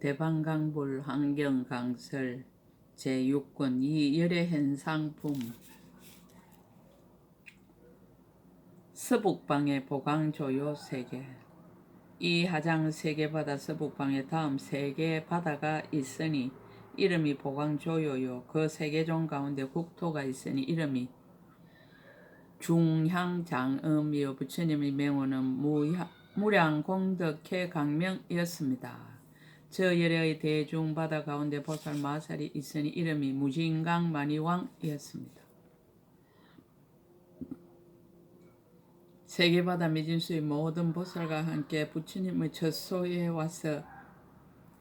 대방강불 환경강설 제6권 이 열의 현상품 서북방의 보강조요 세계. 이 하장 세계바다 서북방에 다음 세계 바다가 있으니 이름이 보강조요요. 그 세계종 가운데 국토가 있으니 이름이 중향장음이요. 부처님의 명호는 무량공덕해 강명이었습니다. 저 열의 대중바다 가운데 보살 마살이 있으니 이름이 무진강만이왕이었습니다. 세계바다 미진수의 모든 보살과 함께 부처님의 젖소에 와서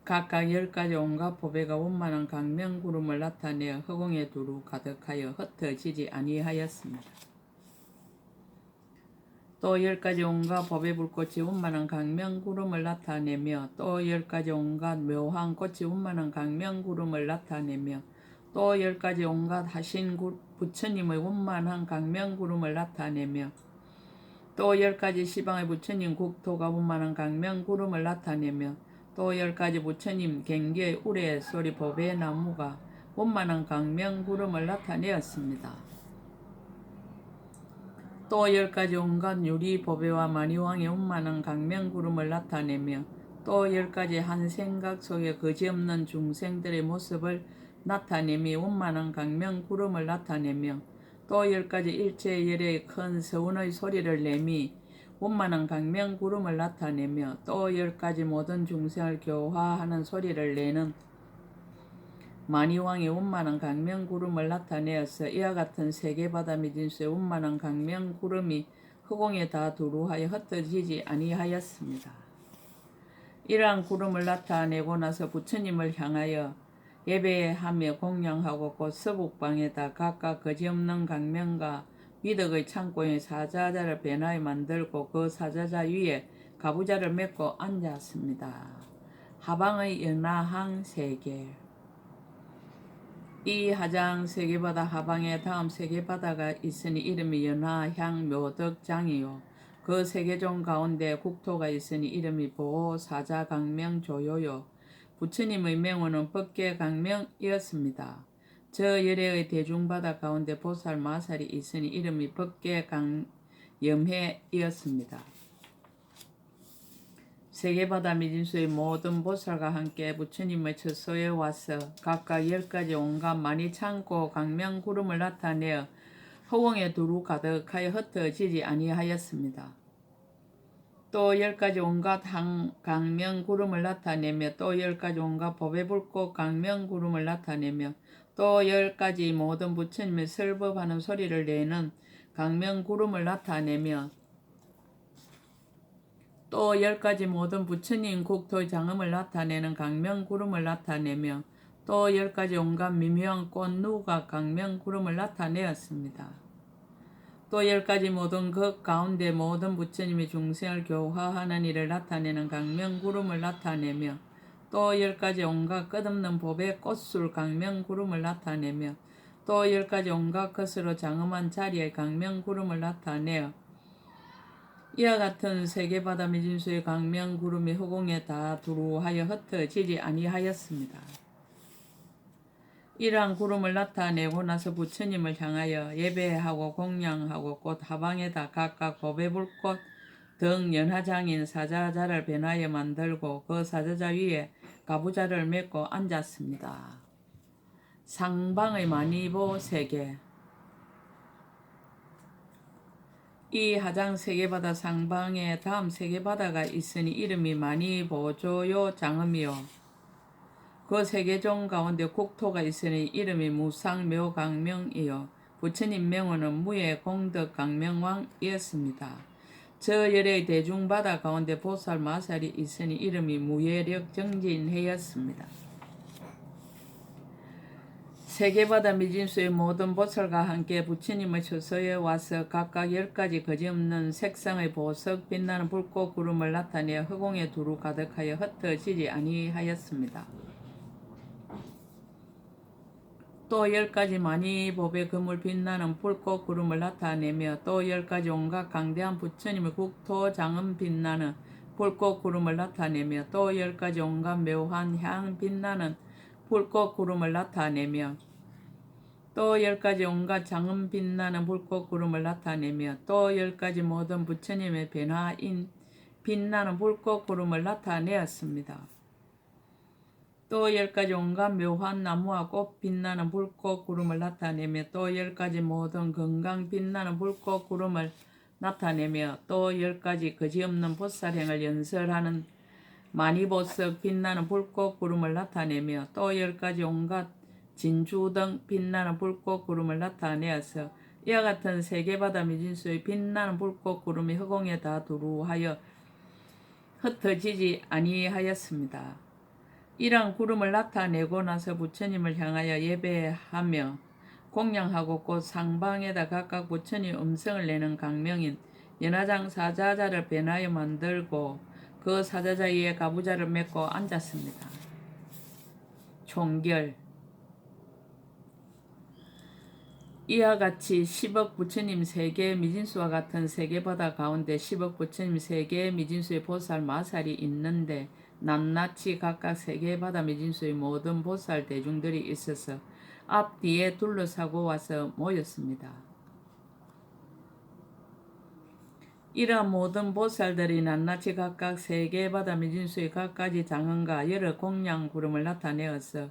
각각 10가지 온갖 보배가 원만한 강명구름을 나타내어 허공에 두루 가득하여 흩어지지 아니하였습니다. 또 10가지 온갖 보배 불꽃이 원만한 강명구름을 나타내며 또 10가지 온갖 묘한 꽃이 원만한 강명구름을 나타내며 또 10가지 온갖 하신 부처님의 원만한 강명구름을 나타내며 또 10가지 시방의 부처님 국토가 원만한 강명구름을 나타내며 또 10가지 부처님 경계의 우레 소리 보배 나무가 원만한 강명구름을 나타내었습니다. 또 10가지 온갖 유리 보배와 마니왕의 원만한 강명구름을 나타내며 또 10가지 한 생각 속에 거지없는 중생들의 모습을 나타내며 원만한 강명구름을 나타내며 또 10가지 일체 열의 큰 서운의 소리를 내미 원만한 강명구름을 나타내며 또 10가지 모든 중생을 교화하는 소리를 내는 마니왕의 원만한 강명구름을 나타내어서 이와 같은 세계바다 미진수의 원만한 강명구름이 허공에 다 두루하여 흩어지지 아니하였습니다. 이러한 구름을 나타내고 나서 부처님을 향하여 예배하며 공양하고 곧 서북방에다 각각 거지없는 강명과 위덕의 창고에 사자자를 변하여 만들고 그 사자자 위에 가부좌를 맺고 앉았습니다. 하방의 연하항 세계. 이 하장 세계바다 하방에 다음 세계바다가 있으니 이름이 연하향 묘덕장이요. 그 세계종 가운데 국토가 있으니 이름이 보사자강명조요요. 부처님의 명호는 법계강명이었습니다. 저 열애의 대중바다 가운데 보살 마살이 있으니 이름이 법계강염해이었습니다. 세계바다 미진수의 모든 보살과 함께 부처님의 젖소에 와서 각각 10가지 온갖 많이 창고 강명구름을 나타내어 허공에 두루 가득하여 흩어지지 아니하였습니다. 또 10가지 온갖 강명구름을 나타내며 또 10가지 온갖 보배불꽃 강명구름을 나타내며 또 10가지 모든 부처님의 설법하는 소리를 내는 강명구름을 나타내며 또 10가지 모든 부처님 국토의 장엄을 나타내는 강명구름을 나타내며 또 10가지 온갖 미묘한 꽃누가 강명구름을 나타내었습니다. 또 10가지 모든 그 가운데 모든 부처님이 중생을 교화하는 일을 나타내는 강명구름을 나타내며 또 10가지 온갖 끝없는 보배 꽃술 강명구름을 나타내며 또 10가지 온갖 것으로 장엄한 자리의 강명구름을 나타내어 이와 같은 세계바다 미진수의 강명구름이 허공에 다 두루하여 흩어지지 아니하였습니다. 이러한 구름을 나타내고 나서 부처님을 향하여 예배하고 공양하고 곧 하방에다 각각 보배불꽃 등 연화장인 사자자를 변하여 만들고 그 사자자 위에 가부좌를 맺고 앉았습니다. 상방의 마니보 세계. 이 하장 세계바다 상방에 다음 세계바다가 있으니 이름이 마니보조요 장음이요. 그 세계종 가운데 국토가 있으니 이름이 무상묘강명이요. 부처님 명호는 무예공덕강명왕이었습니다. 저 열의 대중바다 가운데 보살 마살이 있으니 이름이 무예력정진해였습니다. 세계바다 미진수의 모든 보살과 함께 부처님의 처소에 와서 각각 10가지 거지없는 색상의 보석 빛나는 불꽃 구름을 나타내어 허공에 두루 가득하여 흩어지지 아니하였습니다. 또 10가지 많이 보배 그물 빛나는 불꽃 구름을 나타내며 또 10가지 온갖 강대한 부처님의 국토 장엄 빛나는 불꽃 구름을 나타내며 또 10가지 온갖 묘한 향 빛나는 불꽃 구름을 나타내며 또 10가지 온갖 장음 빛나는 불꽃 구름을 나타내며 또 10가지 모든 부처님의 변화인 빛나는 불꽃 구름을 나타내었습니다. 또 10가지 온갖 묘한 나무와 꽃 빛나는 불꽃 구름을 나타내며 또 10가지 모든 건강 빛나는 불꽃 구름을 나타내며 또 10가지 거지없는 보살행을 연설하는 마니보석 빛나는 불꽃 구름을 나타내며 또 10가지 온갖 진주등 빛나는 불꽃 구름을 나타내어서 이와 같은 세계바다 미진수의 빛나는 불꽃 구름이 허공에 다 두루하여 흩어지지 아니하였습니다. 이러한 구름을 나타내고 나서 부처님을 향하여 예배하며 공양하고 곧 상방에다 각각 부처님 음성을 내는 강명인 연화장 사자자를 변하여 만들고 그 사자자 위에 가부좌를 맺고 앉았습니다. 총결 이와 같이 10억 부처님 세계 미진수와 같은 세계바다 가운데 10억 부처님 세계 미진수의 보살 마살이 있는데 낱낱이 각각 세계바다 미진수의 모든 보살 대중들이 있어서 앞뒤에 둘러싸고 와서 모였습니다. 이러한 모든 보살들이 낱낱이 각각 세계바다 미진수의 각가지 장언과 여러 공양 구름을 나타내어서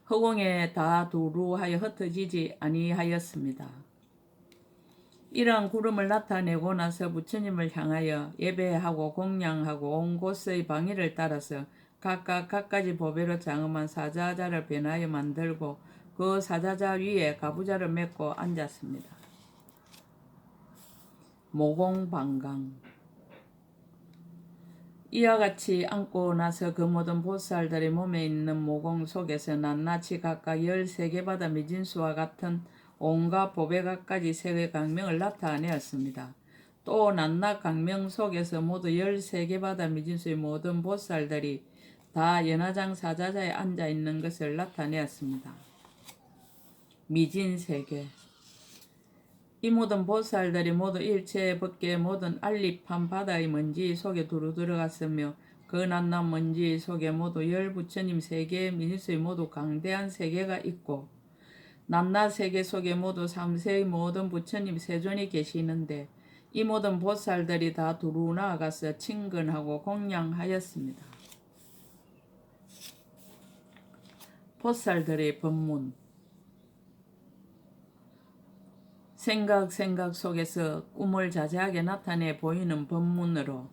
허공에 다 두루하여 흩어지지 아니하였습니다. 이러한 구름을 나타내고 나서 부처님을 향하여 예배하고 공양하고 온 곳의 방위를 따라서 각각 각가지 보배로 장엄한 사자자를 변하여 만들고 그 사자자 위에 가부좌를 맺고 앉았습니다. 모공방강 이와 같이 앉고 나서 그 모든 보살들의 몸에 있는 모공 속에서 낱낱이 각각 13개바다 미진수와 같은 온갖 보배각까지 세계 강명을 나타내었습니다. 또 낱낱 강명 속에서 모두 13개바다 미진수의 모든 보살들이 다 연화장 사자자에 앉아있는 것을 나타내었습니다. 미진세계 이 모든 보살들이 모두 일체 밖에 모든 알립한 바다의 먼지 속에 두루 들어갔으며 그 낱낱 먼지 속에 모두 10부처님 세계 미니스의 모두 강대한 세계가 있고 낱낱 세계 속에 모두 3세의 모든 부처님 세존이 계시는데 이 모든 보살들이 다 두루 나아가서 친근하고 공양하였습니다. 보살들의 법문 생각 속에서 꿈을 자세하게 나타내 보이는 법문으로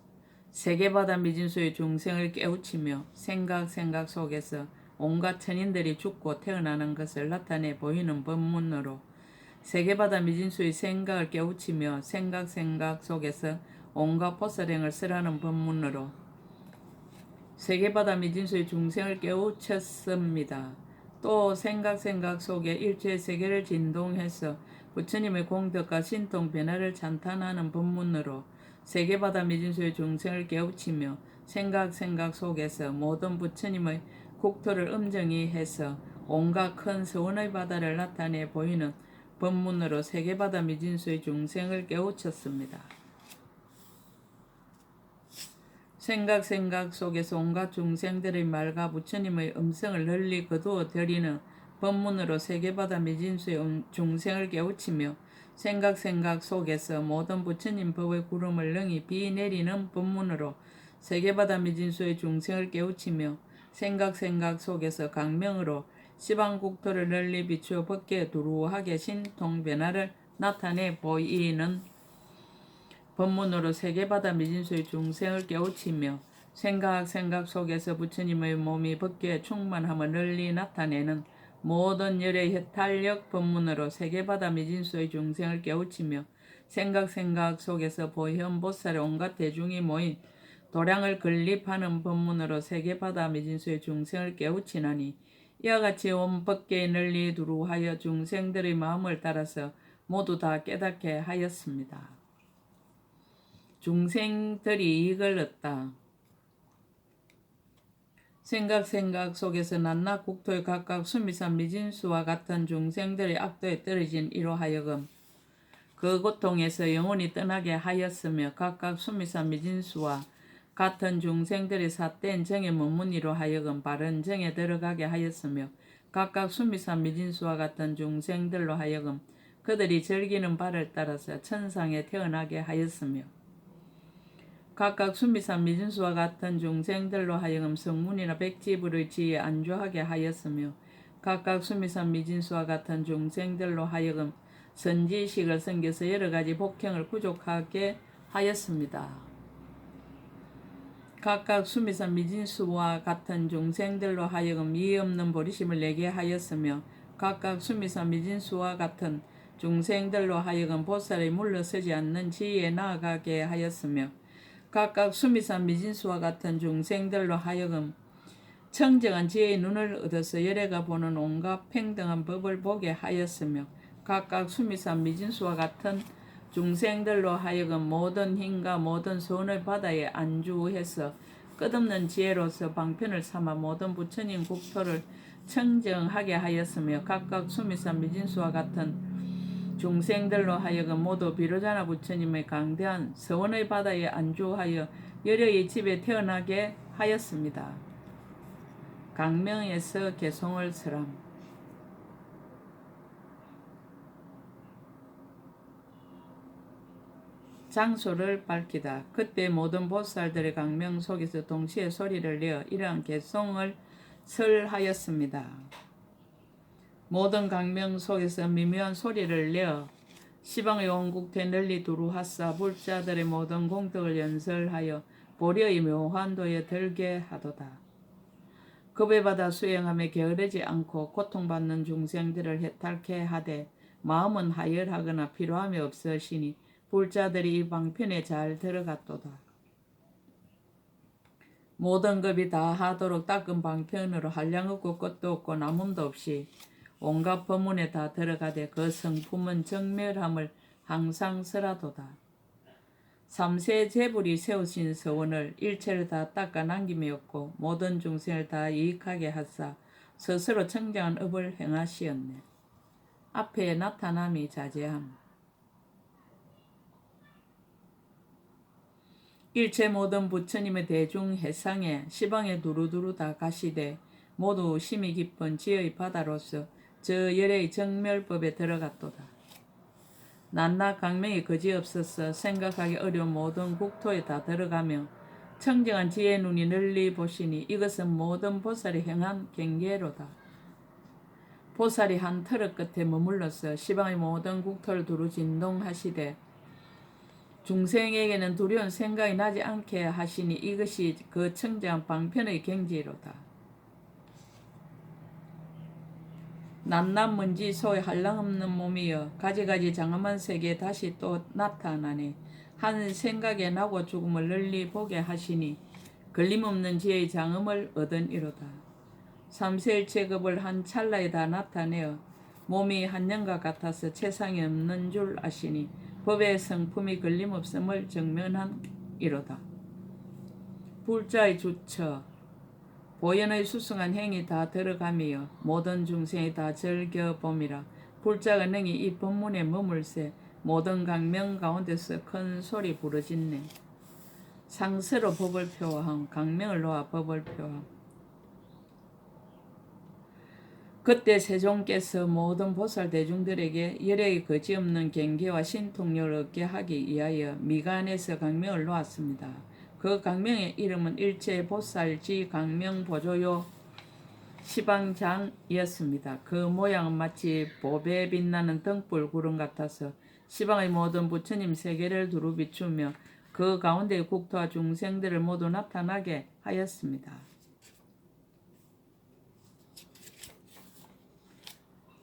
세계바다 미진수의 중생을 깨우치며 생각 속에서 온갖 천인들이 죽고 태어나는 것을 나타내 보이는 법문으로 세계바다 미진수의 생각을 깨우치며 생각 속에서 온갖 보살행을 쓰라는 법문으로 세계바다 미진수의 중생을 깨우쳤습니다. 또 생각 속에 일체 세계를 진동해서 부처님의 공덕과 신통 변화를 찬탄하는 법문으로 세계바다 미진수의 중생을 깨우치며 생각 속에서 모든 부처님의 국토를 엄정히 해서 온갖 큰 서원의 바다를 나타내 보이는 법문으로 세계바다 미진수의 중생을 깨우쳤습니다. 생각 속에서 온갖 중생들의 말과 부처님의 음성을 널리 거두어 드리는 법문으로 세계바다 미진수의 중생을 깨우치며 생각 속에서 모든 부처님 법의 구름을 능히 비내리는 법문으로 세계바다 미진수의 중생을 깨우치며 생각 속에서 강명으로 시방국토를 널리 비추어 밖에 두루하게 신통 변화를 나타내 보이는 법문으로 세계바다 미진수의 중생을 깨우치며 생각 속에서 부처님의 몸이 밖에 충만함을 널리 나타내는 모든 열의 해탈력 법문으로 세계바다 미진수의 중생을 깨우치며 생각 속에서 보현보살의 온갖 대중이 모인 도량을 건립하는 법문으로 세계바다 미진수의 중생을 깨우치나니 이와 같이 온 밖에 널리 두루하여 중생들의 마음을 따라서 모두 다 깨닫게 하였습니다. 중생들이 이익을 얻다. 생각 속에서 낱낱 국토의 각각 수미산 미진수와 같은 중생들의 악도에 떨어진 이로 하여금 그 고통에서 영원히 떠나게 하였으며 각각 수미산 미진수와 같은 중생들이 삿된 정의 문문이로 하여금 바른 정에 들어가게 하였으며 각각 수미산 미진수와 같은 중생들로 하여금 그들이 즐기는 바를 따라서 천상에 태어나게 하였으며 각각 수미산 미진수와 같은 중생들로 하여금 성문이나 백지불의 지에 안주하게 하였으며 각각 수미산 미진수와 같은 중생들로 하여금 선지식을 섬겨서 여러가지 복형을 구족하게 하였습니다. 각각 수미산 미진수와 같은 중생들로 하여금 이의 없는 보리심을 내게 하였으며 각각 수미산 미진수와 같은 중생들로 하여금 보살이 물러서지 않는 지혜에 나아가게 하였으며 각각 수미산 미진수와 같은 중생들로 하여금 청정한 지혜의 눈을 얻어서 열애가 보는 온갖 평등한 법을 보게 하였으며 각각 수미산 미진수와 같은 중생들로 하여금 모든 힘과 모든 소원의 바다에 안주해서 끝없는 지혜로서 방편을 삼아 모든 부처님 국토를 청정하게 하였으며 각각 수미산 미진수와 같은 중생들로 하여금 모두 비로자나 부처님의 강대한 서원의 바다에 안주하여 열애의 집에 태어나게 하였습니다. 강명에서 개송을 설함. 장소를 밝히다. 그때 모든 보살들의 강명 속에서 동시에 소리를 내어 이러한 개송을 설하였습니다. 모든 강명 속에서 미묘한 소리를 내어 시방의 온국대 널리 두루하사 불자들의 모든 공덕을 연설하여 보리의 묘한 도에 들게 하도다. 급에 받아 수행함에 게으르지 않고 고통받는 중생들을 해탈케 하되 마음은 하열하거나 피로함이 없으시니 불자들이 이 방편에 잘 들어갔도다. 모든 급이 다 하도록 닦은 방편으로 한량 없고 끝도 없고 남음도 없이 온갖 법문에 다 들어가되 그 성품은 정멸함을 항상 설하도다. 삼세 제불이 세우신 서원을 일체를 다 닦아 남김이 없고 모든 중생을 다 이익하게 하사 스스로 청정한 업을 행하시었네. 앞에 나타남이 자제함. 일체 모든 부처님의 대중 해상에 시방에 두루두루 다 가시되 모두 심이 깊은 지의 바다로서 저 열의 정멸법에 들어갔도다. 낱낱 강명이 그지없어서 생각하기 어려운 모든 국토에 다 들어가며 청정한 지혜의 눈이 널리 보시니 이것은 모든 보살이 행한 경계로다. 보살이 한 터럭 끝에 머물러서 시방의 모든 국토를 두루 진동하시되 중생에게는 두려운 생각이 나지 않게 하시니 이것이 그 청정한 방편의 경지로다. 낱낱 먼지 소의 한량없는 몸이여 가지가지 장엄한 세계에 다시 또 나타나니 한 생각에 나고 죽음을 널리 보게 하시니 걸림없는 지혜의 장엄을 얻으니로다. 삼세일체급을 한 찰나에 다 나타내어 몸이 한년과 같아서 채상이 없는 줄 아시니 법의 성품이 걸림없음을 증명한 이로다. 불자의 주처 보현의 수승한 행이 다 들어가며 모든 중생이 다 즐겨봄이라. 불자가 능히 이 법문에 머물세 모든 강명 가운데서 큰 소리 부르짖네. 상서로 법을 표함 강명을 놓아 법을 표함. 그때 세종께서 모든 보살 대중들에게 열애의 거지없는 경계와 신통력을 얻게 하기 위하여 미간에서 강명을 놓았습니다. 그 강명의 이름은 일체 보살지 강명 보조요 시방장이었습니다. 그 모양은 마치 보배에 빛나는 등불 구름 같아서 시방의 모든 부처님 세계를 두루 비추며 그 가운데의 국토와 중생들을 모두 나타나게 하였습니다.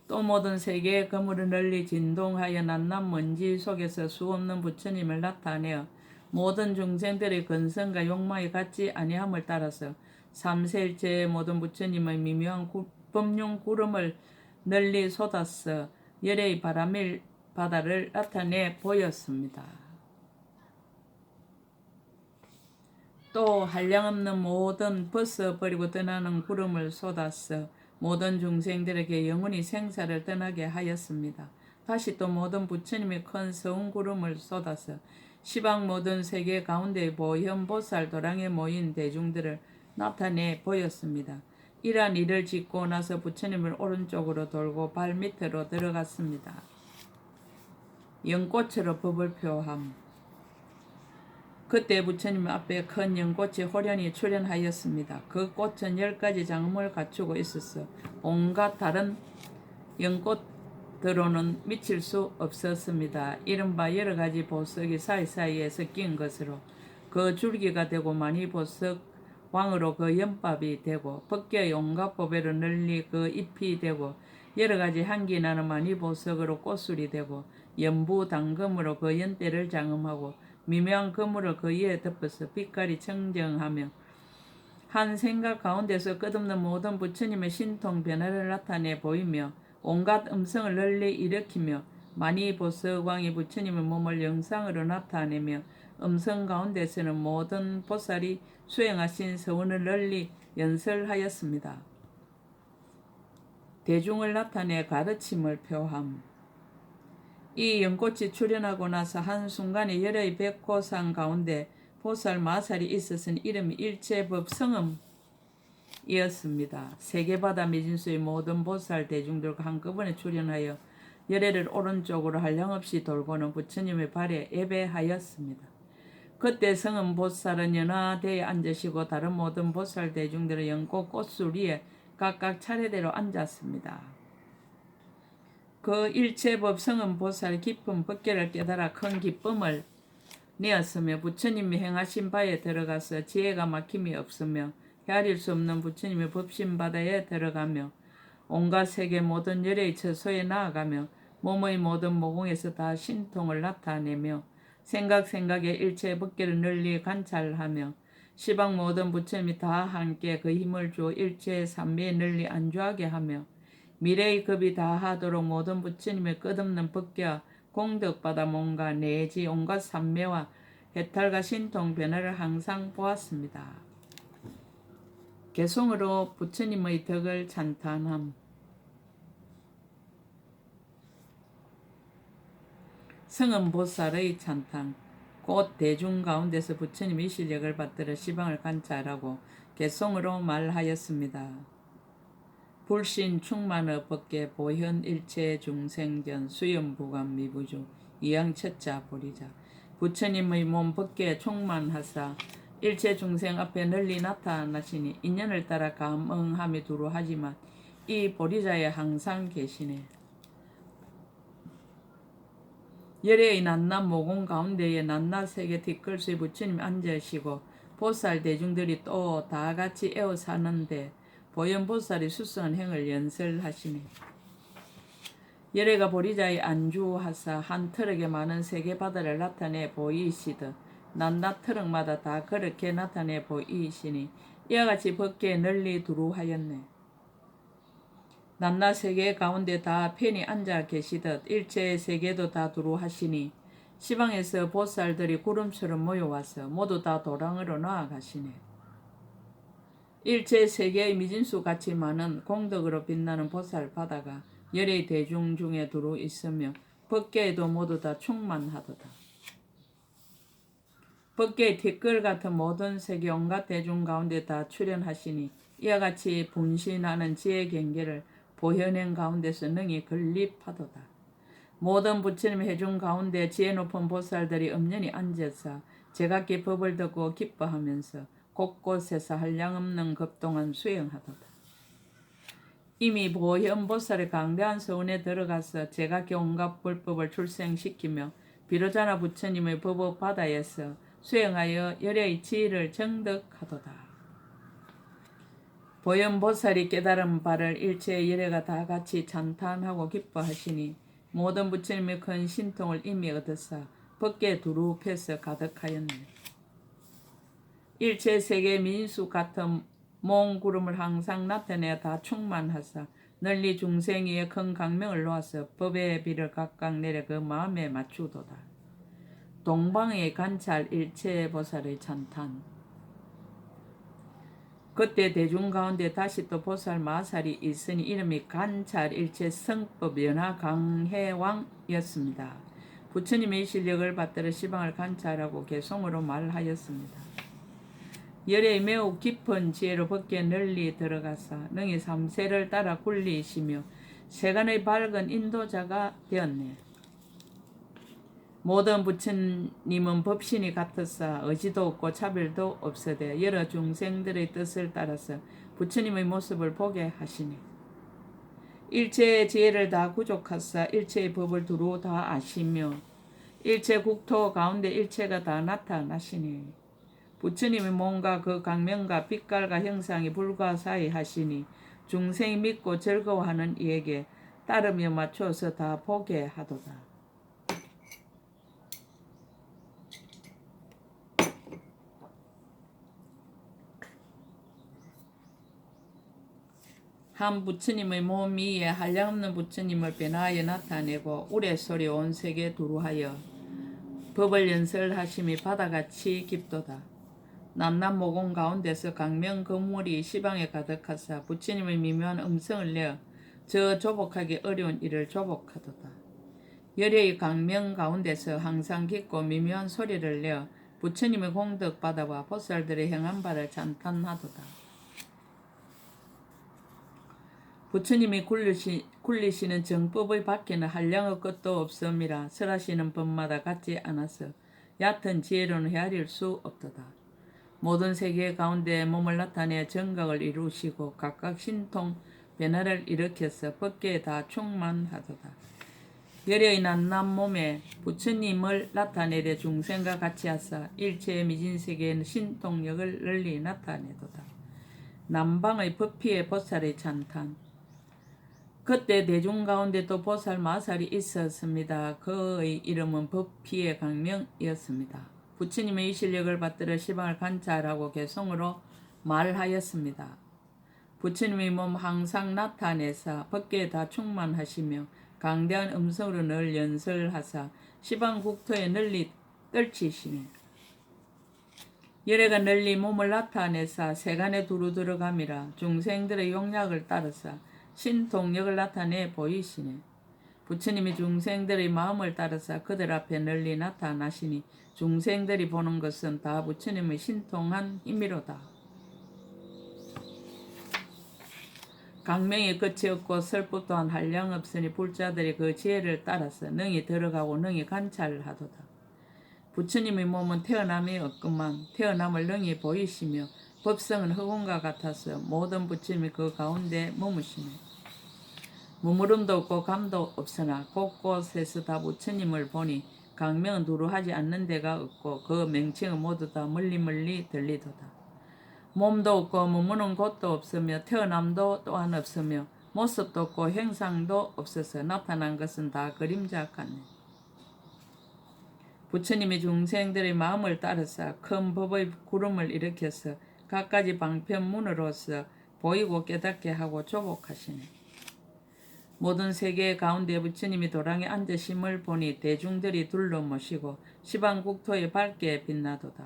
또 모든 세계의 그물을 널리 진동하여 낱낱 먼지 속에서 수없는 부처님을 나타내어 모든 중생들의 근성과 욕망이 같지 아니함을 따라서 삼세일체의 모든 부처님의 미묘한 법륜 구름을 널리 쏟아서 열애의 바람일 바다를 나타내 보였습니다. 또 한량없는 모든 벗어버리고 떠나는 구름을 쏟아서 모든 중생들에게 영원히 생사를 떠나게 하였습니다. 다시 또 모든 부처님의 큰 서운 구름을 쏟아서 시방 모든 세계 가운데 보현보살 도량에 모인 대중들을 나타내 보였습니다. 이러한 일을 짓고 나서 부처님을 오른쪽으로 돌고 발 밑으로 들어갔습니다. 연꽃으로 법을 표함. 그때 부처님 앞에 큰 연꽃이 호련히 출현하였습니다. 그 꽃은 10가지 장음을 갖추고 있었어 온갖 다른 연꽃들로는 미칠 수 없었습니다. 이른바 여러 가지 보석이 사이사이에 섞인 것으로 그 줄기가 되고 많이 보석 왕으로 그 연밥이 되고 법계의 온갖 보배로 널리 그 잎이 되고 여러 가지 향기 나는 많이 보석으로 꽃술이 되고 연부 당금으로 그 연대를 장음하고 미묘한 그물을 그 위에 덮어서 빛깔이 청정하며 한 생각 가운데서 끝없는 모든 부처님의 신통 변화를 나타내 보이며 온갖 음성을 널리 일으키며 많이 보석왕이 부처님의 몸을 영상으로 나타내며 음성 가운데서는 모든 보살이 수행하신 서원을 널리 연설하였습니다. 대중을 나타내 가르침을 표함. 이 연꽃이 출현하고 나서 한순간에 열의 백호상 가운데 보살 마살이 있었으니 이름이 일체법 성음이었습니다. 세계바다 미진수의 모든 보살 대중들과 한꺼번에 출현하여 열애를 오른쪽으로 한량없이 돌고는 부처님의 발에 예배하였습니다. 그때 성음 보살은 연화대에 앉으시고 다른 모든 보살 대중들의 연꽃 꽃술 위에 각각 차례대로 앉았습니다. 그 일체법 성은 보살 깊은 법계를 깨달아 큰 기쁨을 내었으며 부처님이 행하신 바에 들어가서 지혜가 막힘이 없으며 헤아릴 수 없는 부처님의 법신 바다에 들어가며 온갖 세계 모든 열의 처소에 나아가며 몸의 모든 모공에서 다 신통을 나타내며 생각의 일체 법계를 널리 관찰하며 시방 모든 부처님이 다 함께 그 힘을 주어 일체 삼매에 널리 안주하게 하며 미래의 급이 다하도록 모든 부처님의 끝없는 법계와 공덕받아 몸과 내지 온갖 삼매와 해탈과 신통 변화를 항상 보았습니다. 개송으로 부처님의 덕을 찬탄함. 성은보살의 찬탄. 곧 대중 가운데서 부처님의 실력을 받들어 시방을 관찰하고 개송으로 말하였습니다. 불신 충만의 법계 보현 일체 중생전 수염부관 미부주 이양처자 보리자. 부처님의 몸 법계에 충만하사 일체 중생 앞에 널리 나타나시니 인연을 따라 감응함이 두루하지만 이 보리자에 항상 계시네. 열애의 낱낱 모공 가운데에 낱낱 세계 뒷글수에 부처님 앉으시고 보살 대중들이 또 다같이 애워 사는데 보현보살이 수수한 행을 연설하시네. 열애가 보리자에 안주하사 한 트럭에 많은 세계 바다를 나타내 보이시듯 낱낱 트럭마다 다 그렇게 나타내 보이시니 이와 같이 법계에 널리 두루하였네. 낱낱 세계 가운데 다 편히 앉아 계시듯 일체의 세계도 다 두루하시니 시방에서 보살들이 구름처럼 모여와서 모두 다 도랑으로 나아가시네. 일체 세계의 미진수 같이 많은 공덕으로 빛나는 보살 바다가 열의 대중 중에 두루 있으며 법계에도 모두 다 충만하도다. 법계의 뒷글 같은 모든 세계 온갖 대중 가운데 다 출현하시니 이와 같이 분신하는 지혜 경계를 보현행 가운데서 능히 건립하도다. 모든 부처님 회중 가운데 지혜 높은 보살들이 엄연히 앉아서 제각기 법을 듣고 기뻐하면서 곳곳에서 한량없는 급동안 수행하도다. 이미 보현보살의 강대한 서원에 들어가서 제각기 온갖 불법을 출생시키며 비로자나 부처님의 법업 바다에서 수행하여 열의 지혜를 정득하도다. 보현보살이 깨달은 바를 일체의 열애가 다 같이 찬탄하고 기뻐하시니 모든 부처님의 큰 신통을 이미 얻으사 법계 두루 패서 가득하였네. 일체 세계 민수 같은 몽구름을 항상 나타내 다 충만하사 널리 중생 위에 큰 강명을 놓아서 법의 비를 각각 내려 그 마음에 맞추도다. 동방의 관찰 일체 보살의 찬탄. 그때 대중 가운데 다시 또 보살 마살이 있으니 이름이 관찰 일체 성법 연화 강해왕이었습니다. 부처님의 실력을 받들어 시방을 관찰하고 개성으로 말하였습니다. 열의 매우 깊은 지혜로 법계에 널리 들어가사 능히 삼세를 따라 굴리시며 세간의 밝은 인도자가 되었네. 모든 부처님은 법신이 같으사 의지도 없고 차별도 없으되 여러 중생들의 뜻을 따라서 부처님의 모습을 보게 하시니 일체의 지혜를 다 구족하사 일체의 법을 두루 다 아시며 일체 국토 가운데 일체가 다 나타나시니 부처님의 몸과 그 강명과 빛깔과 형상이 불가사의 하시니 중생이 믿고 즐거워하는 이에게 따르며 맞춰서 다 보게 하도다. 한 부처님의 몸 위에 한량없는 부처님을 변화하여 나타내고 우레소리 온 세계 두루하여 법을 연설하심이 바다같이 깊도다. 남남모공 가운데서 강명 거물이 시방에 가득하사 부처님의 미묘한 음성을 내어 저 조복하기 어려운 일을 조복하도다. 열의 강명 가운데서 항상 깊고 미묘한 소리를 내어 부처님의 공덕바다와 보살들의 행한 바를 찬탄하도다. 부처님이 굴리시는 정법의 밖에는 한량의 것도 없음이라 설하시는 법마다 같지 않아서 얕은 지혜로는 헤아릴 수 없도다. 모든 세계 가운데 몸을 나타내 정각을 이루시고 각각 신통 변화를 일으켜서 법계에 다 충만하도다. 열의 낱낱 몸에 부처님을 나타내되 중생과 같이 하사 일체의 미진세계에는 신통력을 널리 나타내도다. 남방의 법피의 보살의 찬탄. 그때 대중 가운데 또 보살 마살이 있었습니다. 그의 이름은 법피의 강명이었습니다. 부처님의 이 실력을 받들어 시방을 관찰하고 개성으로 말하였습니다. 부처님의 몸 항상 나타내사 법계에 다 충만하시며 강대한 음성으로 늘 연설하사 시방 국토에 널리 떨치시니 열애가 널리 몸을 나타내사 세간에 두루 들어감이라 중생들의 용약을 따라서 신통력을 나타내 보이시네. 부처님이 중생들의 마음을 따라서 그들 앞에 널리 나타나시니 중생들이 보는 것은 다 부처님의 신통한 힘이로다. 강명이 끝이 없고 설법 또한 한량 없으니 불자들이 그 지혜를 따라서 능히 들어가고 능히 관찰하도다. 부처님의 몸은 태어남이 없건만 태어남을 능히 보이시며 법성은 흑원과 같아서 모든 부처님이 그 가운데 머무시네. 머무름도 없고 감도 없으나 곳곳에서 다 부처님을 보니 강명은 두루 하지 않는 데가 없고 그 명칭은 모두 다 멀리 들리도다. 몸도 없고 머무는 곳도 없으며 태어남도 또한 없으며 모습도 없고 형상도 없어서 나타난 것은 다 그림자 같네. 부처님이 중생들의 마음을 따라서 큰 법의 구름을 일으켜서 갖가지 방편문으로서 보이고 깨닫게 하고 조복하시네. 모든 세계 가운데 부처님이 도랑에 앉으심을 보니 대중들이 둘러 모시고 시방국토에 밝게 빛나도다.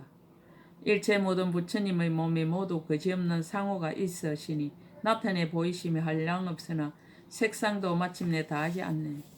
일체 모든 부처님의 몸이 모두 그지없는 상호가 있으시니 나타내 보이심이 한량없으나 색상도 마침내 다하지 않네.